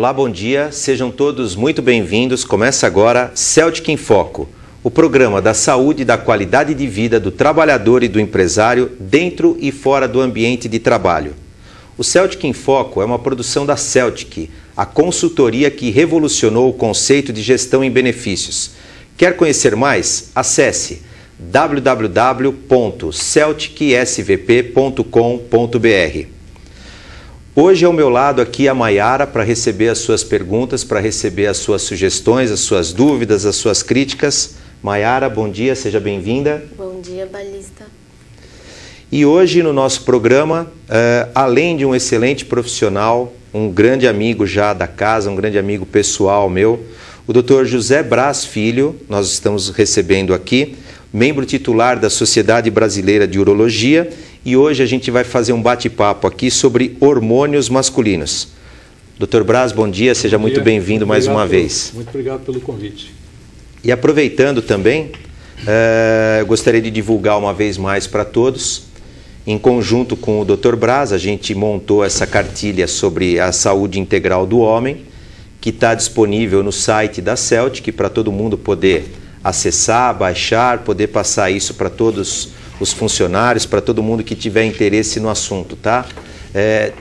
Olá, bom dia, sejam todos muito bem-vindos. Começa agora Celtic em Foco, o programa da saúde e da qualidade de vida do trabalhador e do empresário dentro e fora do ambiente de trabalho. O Celtic em Foco é uma produção da Celtic, a consultoria que revolucionou o conceito de gestão em benefícios. Quer conhecer mais? Acesse www.celticsvp.com.br. Hoje ao meu lado aqui a Mayara para receber as suas perguntas, para receber as suas sugestões, as suas dúvidas, as suas críticas. Mayara, bom dia, seja bem-vinda. Bom dia, Balista. E hoje no nosso programa, além de um excelente profissional, um grande amigo já da casa, um grande amigo pessoal meu, o Dr. José Braz Filho, nós estamos recebendo aqui, membro titular da Sociedade Brasileira de Urologia, e hoje a gente vai fazer um bate-papo aqui sobre hormônios masculinos. Dr. Braz, bom dia, seja muito bem-vindo mais uma vez. Muito obrigado pelo convite. E aproveitando também, eu gostaria de divulgar uma vez mais para todos, em conjunto com o Dr. Braz, a gente montou essa cartilha sobre a saúde integral do homem, que está disponível no site da Celtic para todo mundo poder acessar, baixar, poder passar isso para todos os funcionários, para todo mundo que tiver interesse no assunto, tá?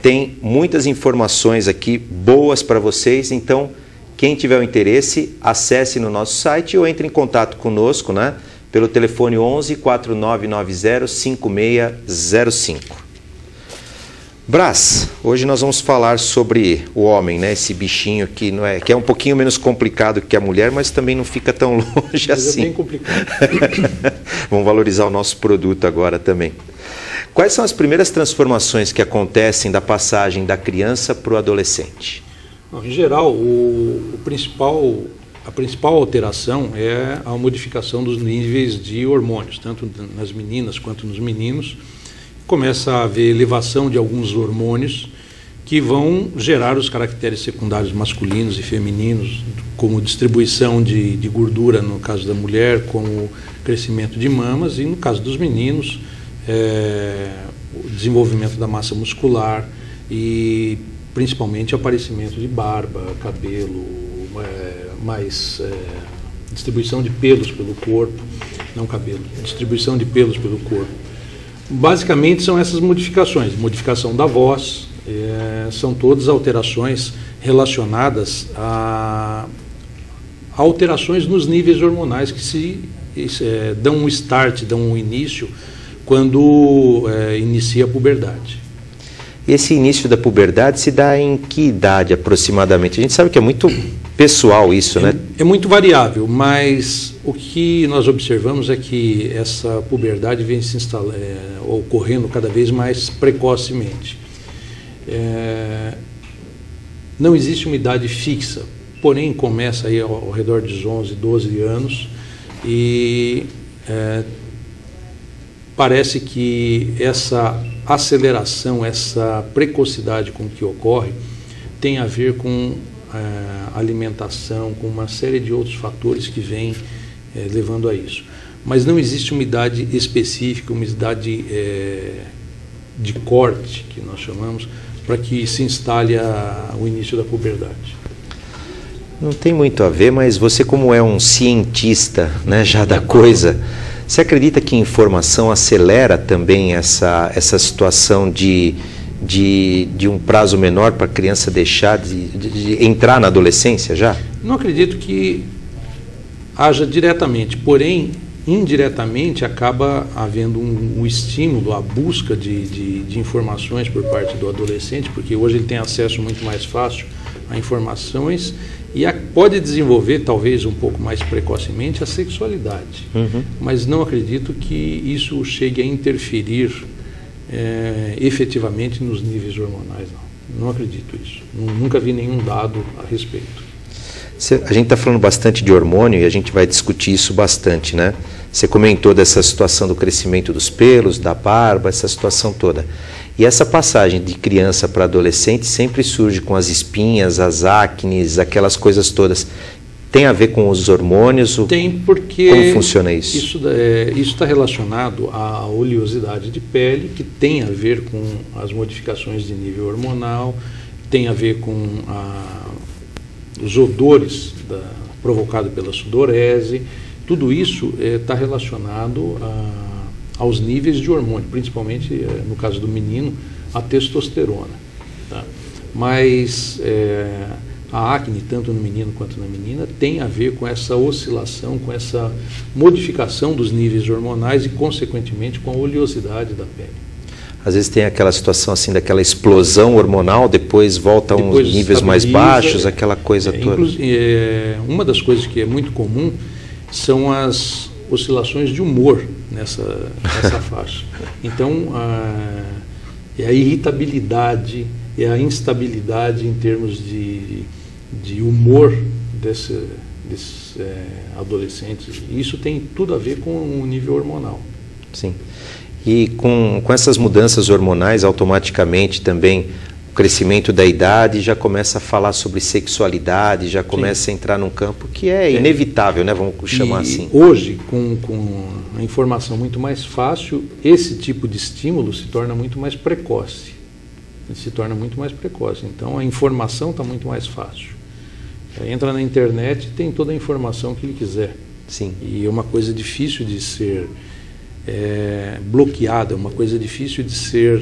Tem muitas informações aqui boas para vocês, então quem tiver o interesse, acesse no nosso site ou entre em contato conosco, né? Pelo telefone 11 4990 5605. Braz, hoje nós vamos falar sobre o homem, né? Esse bichinho que não é, que é um pouquinho menos complicado que a mulher, mas também não fica tão longe assim. É bem complicado. Vamos valorizar o nosso produto agora também. Quais são as primeiras transformações que acontecem da passagem da criança para o adolescente? Em geral, a principal alteração é a modificação dos níveis de hormônios, tanto nas meninas quanto nos meninos. Começa a haver elevação de alguns hormônios que vão gerar os caracteres secundários masculinos e femininos, como distribuição de gordura no caso da mulher, como crescimento de mamas, e no caso dos meninos, o desenvolvimento da massa muscular e principalmente aparecimento de barba, cabelo, distribuição de pelos pelo corpo, não cabelo, distribuição de pelos pelo corpo. Basicamente são essas modificações, modificação da voz, são todas alterações relacionadas a alterações nos níveis hormonais que dão um start, dão um início quando inicia a puberdade. Esse início da puberdade se dá em que idade aproximadamente? A gente sabe que é muito pessoal isso, né? É muito variável, mas o que nós observamos é que essa puberdade vem se ocorrendo cada vez mais precocemente. Não existe uma idade fixa, porém começa aí ao redor dos 11, 12 anos e parece que essa aceleração, essa precocidade com que ocorre tem a ver com alimentação, com uma série de outros fatores que vêm levando a isso. Mas não existe uma idade específica, uma idade de corte, que nós chamamos, para que se instale o início da puberdade. Não tem muito a ver, mas você, como é um cientista, né, já da coisa, você acredita que informação acelera também essa situação de um prazo menor para a criança deixar de entrar na adolescência já? Não acredito que haja diretamente, porém, indiretamente acaba havendo um estímulo à busca de informações por parte do adolescente, porque hoje ele tem acesso muito mais fácil a informações e pode desenvolver, talvez um pouco mais precocemente, a sexualidade. Mas não acredito que isso chegue a interferir efetivamente nos níveis hormonais, não acredito isso. Nunca vi nenhum dado a respeito. A gente está falando bastante de hormônio e a gente vai discutir isso bastante, né? Você comentou dessa situação do crescimento dos pelos, da barba, essa situação toda. E essa passagem de criança para adolescente sempre surge com as espinhas, as acnes, aquelas coisas todas. Tem a ver com os hormônios? Tem, porque... Como funciona isso? Isso está relacionado à oleosidade de pele, que tem a ver com as modificações de nível hormonal, tem a ver com os odores provocados pela sudorese, tudo isso está relacionado aos níveis de hormônio, principalmente, no caso do menino, a testosterona. Tá? Mas a acne, tanto no menino quanto na menina, tem a ver com essa oscilação, com essa modificação dos níveis hormonais e, consequentemente, com a oleosidade da pele. Às vezes tem aquela situação assim, daquela explosão hormonal, depois volta a uns níveis mais baixos, aquela coisa toda. Uma das coisas que é muito comum são as oscilações de humor nessa faixa. Então, é a irritabilidade, é a instabilidade em termos de humor desses adolescentes. Isso tem tudo a ver com o nível hormonal. Sim. E com essas mudanças hormonais, automaticamente também o crescimento da idade já começa a falar sobre sexualidade, já começa a entrar num campo que é inevitável, né? Vamos chamar assim. Hoje, com a informação muito mais fácil, esse tipo de estímulo se torna muito mais precoce. Ele se torna muito mais precoce. Então, a informação está muito mais fácil. Entra na internet e tem toda a informação que ele quiser. Sim. E é uma coisa difícil de ser bloqueada, uma coisa difícil de ser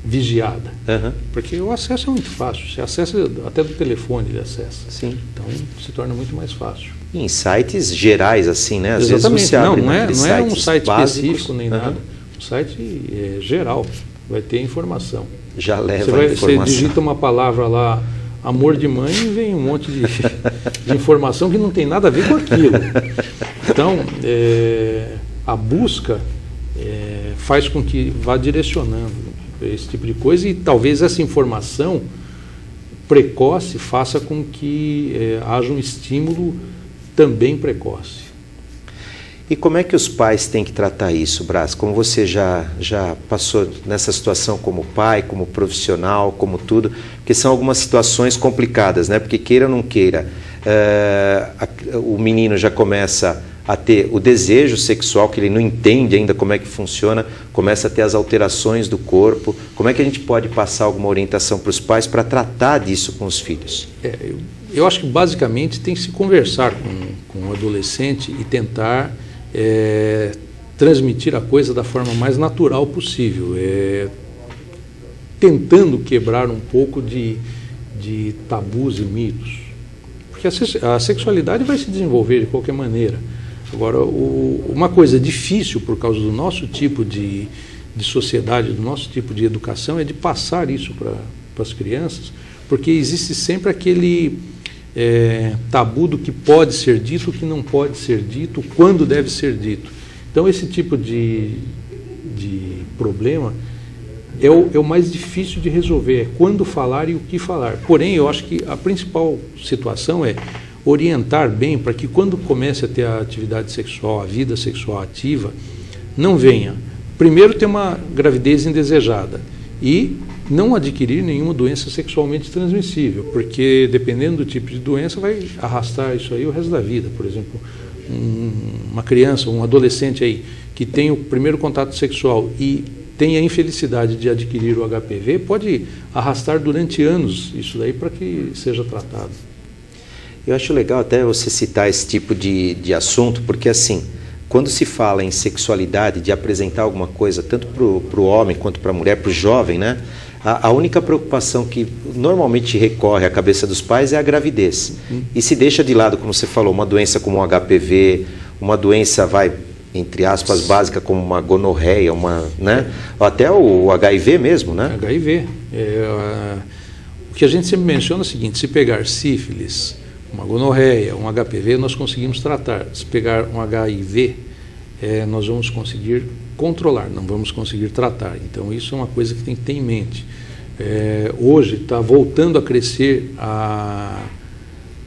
vigiada. Uhum. Porque o acesso é muito fácil. Você acessa até do telefone, ele acessa. Sim. Então, se torna muito mais fácil. E em sites gerais, assim, né? Às Exatamente. vezes você abre não é um site básicos, específico nem nada. Um site geral. Vai ter informação. Já leva a informação. Você digita uma palavra lá, amor de mãe, e vem um monte de informação que não tem nada a ver com aquilo. Então, a busca faz com que vá direcionando esse tipo de coisa, e talvez essa informação precoce faça com que haja um estímulo também precoce. E como é que os pais têm que tratar isso, Brás? Como você já passou nessa situação como pai, como profissional, como tudo, porque são algumas situações complicadas, né? Porque queira ou não queira, o menino já começa a ter o desejo sexual, que ele não entende ainda como é que funciona, começa a ter as alterações do corpo. Como é que a gente pode passar alguma orientação para os pais para tratar disso com os filhos? Eu acho que basicamente tem que se conversar com o adolescente e tentar transmitir a coisa da forma mais natural possível, tentando quebrar um pouco de tabus e mitos, porque a sexualidade vai se desenvolver de qualquer maneira. Agora, uma coisa difícil por causa do nosso tipo de sociedade, do nosso tipo de educação, é de passar isso para as crianças, porque existe sempre aquele tabu do que pode ser dito, o que não pode ser dito, quando deve ser dito. Então, esse tipo de problema é o mais difícil de resolver, é quando falar e o que falar. Porém, eu acho que a principal situação é orientar bem para que quando comece a ter a atividade sexual, a vida sexual ativa, não venha, primeiro, ter uma gravidez indesejada e não adquirir nenhuma doença sexualmente transmissível, porque dependendo do tipo de doença vai arrastar isso aí o resto da vida. Por exemplo, uma criança, um adolescente aí que tem o primeiro contato sexual e tem a infelicidade de adquirir o HPV, pode arrastar durante anos isso daí para que seja tratado. Eu acho legal até você citar esse tipo de assunto, porque assim, quando se fala em sexualidade, de apresentar alguma coisa, tanto para o homem quanto para a mulher, para o jovem, né? A única preocupação que normalmente recorre à cabeça dos pais é a gravidez. E se deixa de lado, como você falou, uma doença como o HPV, uma doença, entre aspas, básica como uma gonorreia, né? Ou até o HIV mesmo, né? HIV. O que a gente sempre menciona é o seguinte: se pegar sífilis, uma gonorreia, um HPV, nós conseguimos tratar. Se pegar um HIV, nós vamos conseguir controlar, não vamos conseguir tratar. Então, isso é uma coisa que tem que ter em mente. Hoje está voltando a crescer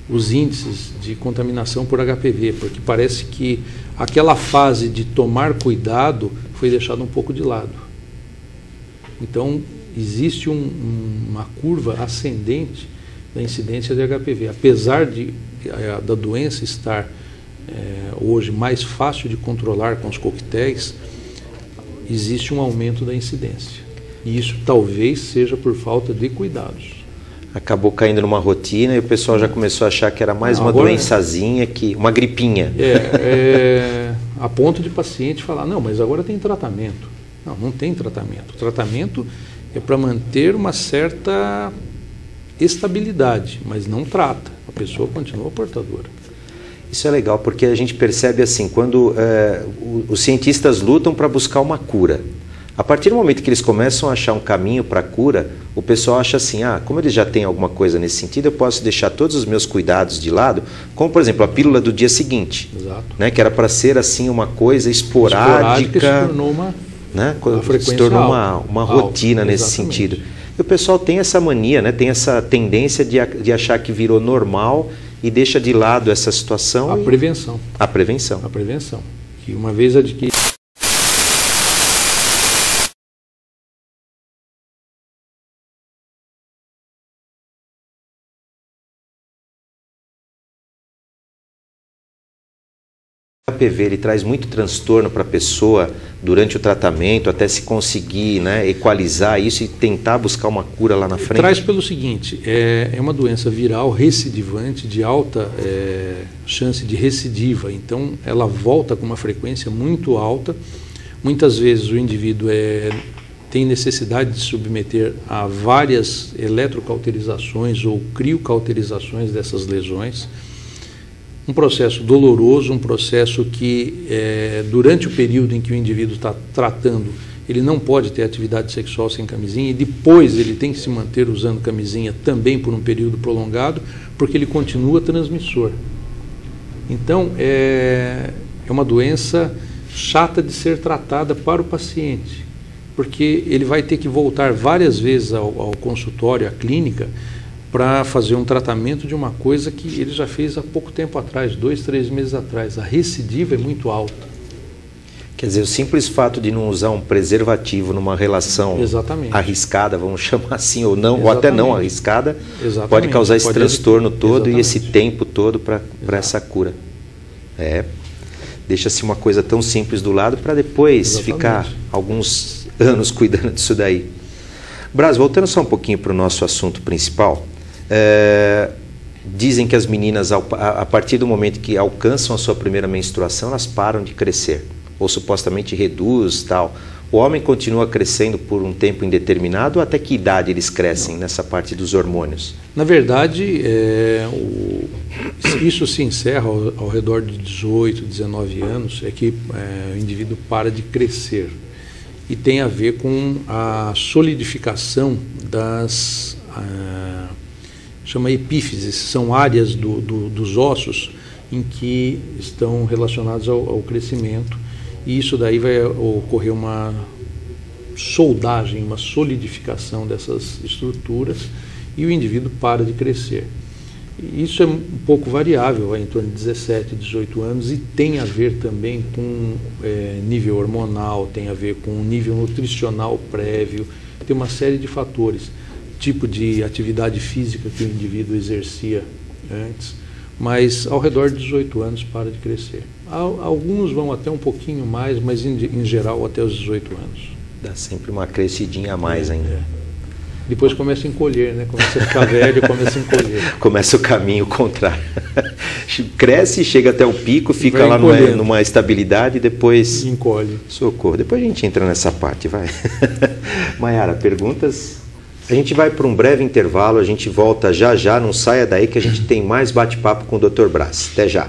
os índices de contaminação por HPV, porque parece que aquela fase de tomar cuidado foi deixada um pouco de lado. Então, existe uma curva ascendente da incidência de HPV. Apesar da doença estar hoje mais fácil de controlar com os coquetéis, existe um aumento da incidência. E isso talvez seja por falta de cuidados. Acabou caindo numa rotina e o pessoal já começou a achar que era mais uma doençazinha, uma gripinha. A ponto de paciente falar, não, mas agora tem tratamento. Não, não tem tratamento. O tratamento é para manter uma certa estabilidade, mas não trata. A pessoa continua portadora. Isso é legal, porque a gente percebe assim, quando os cientistas lutam para buscar uma cura. A partir do momento que eles começam a achar um caminho para a cura, o pessoal acha assim, como eles já têm alguma coisa nesse sentido, eu posso deixar todos os meus cuidados de lado, como por exemplo a pílula do dia seguinte, né, que era para ser assim uma coisa esporádica, se tornou uma, né, se tornou uma rotina nesse sentido. E o pessoal tem essa mania, né, tem essa tendência de achar que virou normal e deixa de lado essa situação. A prevenção. A prevenção. A prevenção. Que uma vez adquirido. O HPV ele traz muito transtorno para a pessoa durante o tratamento, até se conseguir, né, equalizar isso e tentar buscar uma cura lá na frente? Traz pelo seguinte, é uma doença viral recidivante de alta chance de recidiva, então ela volta com uma frequência muito alta. Muitas vezes o indivíduo tem necessidade de submeter a várias eletrocauterizações ou criocauterizações dessas lesões. Um processo doloroso, um processo que durante o período em que o indivíduo está tratando, ele não pode ter atividade sexual sem camisinha e depois ele tem que se manter usando camisinha também por um período prolongado, porque ele continua transmissor. Então, é uma doença chata de ser tratada para o paciente, porque ele vai ter que voltar várias vezes ao consultório, à clínica, para fazer um tratamento de uma coisa que ele já fez há pouco tempo atrás, 2, 3 meses atrás. A recidiva é muito alta. Quer dizer, o simples fato de não usar um preservativo numa relação arriscada, vamos chamar assim, ou não, ou até não arriscada, pode causar esse transtorno todo e esse tempo todo para essa cura. Deixa-se uma coisa tão simples do lado para depois ficar alguns anos cuidando disso daí. Braz, voltando só um pouquinho para o nosso assunto principal, dizem que as meninas, a partir do momento que alcançam a sua primeira menstruação, elas param de crescer, ou supostamente reduz, tal. O homem continua crescendo por um tempo indeterminado, ou até que idade eles crescem nessa parte dos hormônios? Na verdade, isso se encerra ao redor de 18, 19 anos, é que o indivíduo para de crescer. E tem a ver com a solidificação das chama epífises, são áreas dos ossos em que estão relacionados ao crescimento, e isso daí vai ocorrer uma soldagem, uma solidificação dessas estruturas e o indivíduo para de crescer. Isso é um pouco variável, vai em torno de 17, 18 anos, e tem a ver também com nível hormonal, tem a ver com nível nutricional prévio, tem uma série de fatores, tipo de atividade física que o indivíduo exercia antes, mas ao redor de 18 anos para de crescer. Alguns vão até um pouquinho mais, mas em geral até os 18 anos. Dá sempre uma crescidinha a mais ainda. Depois começa a encolher, né? Começa a ficar velho, começa a encolher. Começa o caminho contrário. Cresce, chega até o pico, fica lá numa estabilidade e depois... encolhe. Socorro. Depois a gente entra nessa parte, vai. Maiara, perguntas? A gente vai para um breve intervalo, a gente volta já já, não saia daí que a gente tem mais bate-papo com o Dr. Braz. Até já.